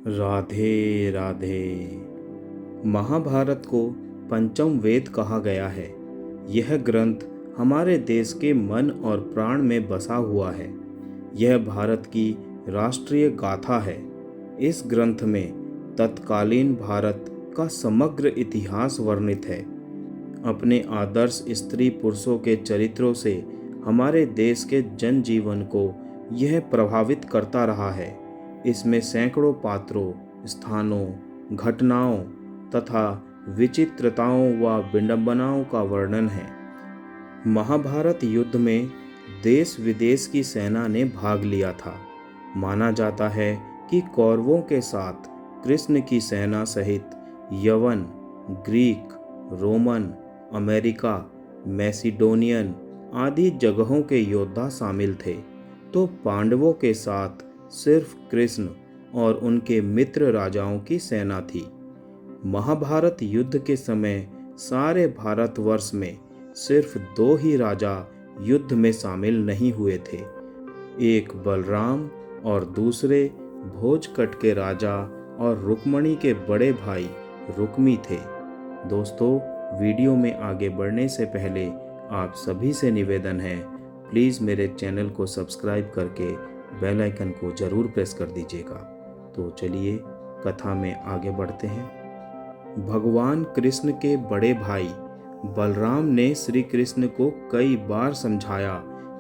राधे राधे। महाभारत को पंचम वेद कहा गया है। यह ग्रंथ हमारे देश के मन और प्राण में बसा हुआ है। यह भारत की राष्ट्रीय गाथा है। इस ग्रंथ में तत्कालीन भारत का समग्र इतिहास वर्णित है। अपने आदर्श स्त्री पुरुषों के चरित्रों से हमारे देश के जनजीवन को यह प्रभावित करता रहा है। इसमें सैकड़ों पात्रों, स्थानों, घटनाओं तथा विचित्रताओं व विडंबनाओं का वर्णन है। महाभारत युद्ध में देश विदेश की सेना ने भाग लिया था। माना जाता है कि कौरवों के साथ कृष्ण की सेना सहित यवन, ग्रीक, रोमन, अमेरिका, मैसिडोनियन आदि जगहों के योद्धा शामिल थे, तो पांडवों के साथ सिर्फ कृष्ण और उनके मित्र राजाओं की सेना थी। महाभारत युद्ध के समय सारे भारतवर्ष में सिर्फ 2 ही राजा युद्ध में शामिल नहीं हुए थे। एक बलराम और दूसरे भोजकट के राजा और रुक्मणी के बड़े भाई रुक्मी थे। दोस्तों, वीडियो में आगे बढ़ने से पहले आप सभी से निवेदन है, प्लीज़ मेरे चैनल को सब्सक्राइब करके बेल आइकन को ज़रूर प्रेस कर दीजिएगा। तो चलिए कथा में आगे बढ़ते हैं। भगवान कृष्ण के बड़े भाई बलराम ने श्री कृष्ण को कई बार समझाया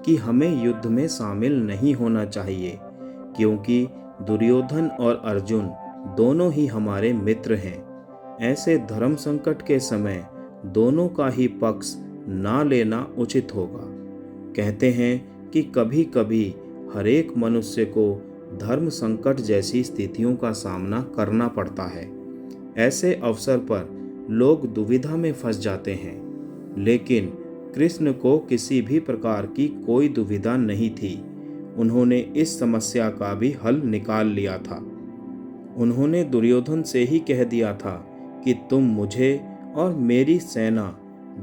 कि हमें युद्ध में शामिल नहीं होना चाहिए, क्योंकि दुर्योधन और अर्जुन दोनों ही हमारे मित्र हैं। ऐसे धर्म संकट के समय दोनों का ही पक्ष ना लेना उचित होगा। कहते हैं कि कभी कभी हर एक मनुष्य को धर्म संकट जैसी स्थितियों का सामना करना पड़ता है। ऐसे अवसर पर लोग दुविधा में फंस जाते हैं, लेकिन कृष्ण को किसी भी प्रकार की कोई दुविधा नहीं थी। उन्होंने इस समस्या का भी हल निकाल लिया था। उन्होंने दुर्योधन से ही कह दिया था कि तुम मुझे और मेरी सेना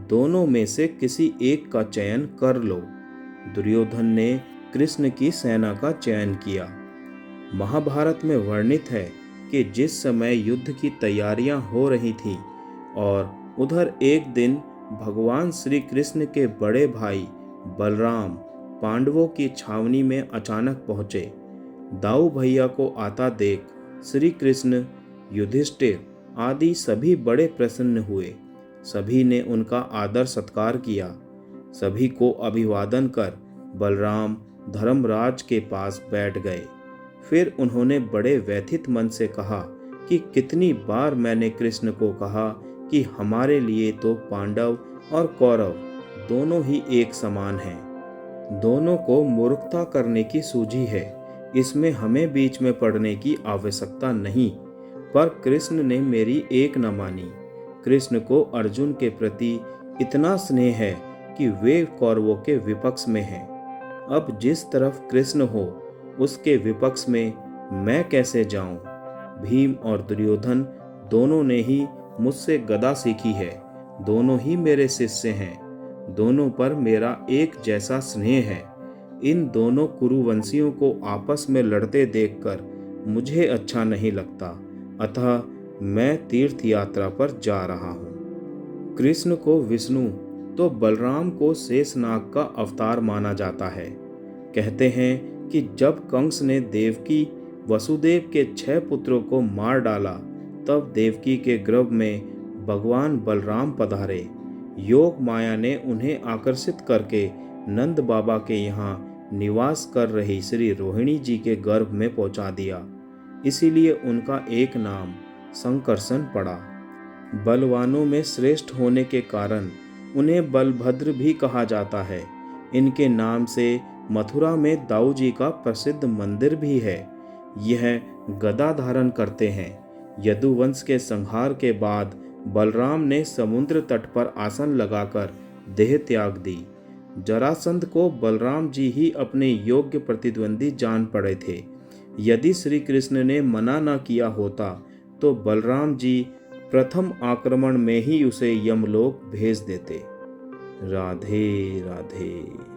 दोनों में से किसी एक का चयन कर लो। दुर्योधन ने कृष्ण की सेना का चयन किया। महाभारत में वर्णित है कि जिस समय युद्ध की तैयारियां हो रही थीं और उधर एक दिन भगवान श्री कृष्ण के बड़े भाई बलराम पांडवों की छावनी में अचानक पहुंचे। दाऊ भैया को आता देख श्री कृष्ण, युधिष्ठिर आदि सभी बड़े प्रसन्न हुए। सभी ने उनका आदर सत्कार किया। सभी को अभिवादन कर बलराम धर्मराज के पास बैठ गए। फिर उन्होंने बड़े व्यथित मन से कहा कि कितनी बार मैंने कृष्ण को कहा कि हमारे लिए तो पांडव और कौरव दोनों ही एक समान हैं। दोनों को मूर्खता करने की सूझी है। इसमें हमें बीच में पड़ने की आवश्यकता नहीं। पर कृष्ण ने मेरी एक न मानी। कृष्ण को अर्जुन के प्रति इतना स्नेह है कि वे कौरवों के विपक्ष में हैं। अब जिस तरफ कृष्ण हो उसके विपक्ष में मैं कैसे जाऊं? भीम और दुर्योधन दोनों ने ही मुझसे गदा सीखी है। दोनों ही मेरे शिष्य हैं। दोनों पर मेरा एक जैसा स्नेह है। इन दोनों कुरुवंशियों को आपस में लड़ते देखकर मुझे अच्छा नहीं लगता। अतः मैं तीर्थ यात्रा पर जा रहा हूँ। कृष्ण को विष्णु तो बलराम को शेषनाग का अवतार माना जाता है। कहते हैं कि जब कंस ने देवकी वसुदेव के 6 पुत्रों को मार डाला, तब देवकी के गर्भ में भगवान बलराम पधारे। योग माया ने उन्हें आकर्षित करके नंद बाबा के यहाँ निवास कर रही श्री रोहिणी जी के गर्भ में पहुंचा दिया। इसीलिए उनका एक नाम संकर्षण पड़ा। बलवानों में श्रेष्ठ होने के कारण उन्हें बलभद्र भी कहा जाता है। इनके नाम से मथुरा में दाऊ जी का प्रसिद्ध मंदिर भी है। यह गदा धारण करते हैं। यदुवंश के संहार के बाद बलराम ने समुद्र तट पर आसन लगाकर देह त्याग दी। जरासंध को बलराम जी ही अपने योग्य प्रतिद्वंदी जान पड़े थे। यदि श्री कृष्ण ने मना न किया होता तो बलराम जी प्रथम आक्रमण में ही उसे यमलोक भेज देते। राधे राधे।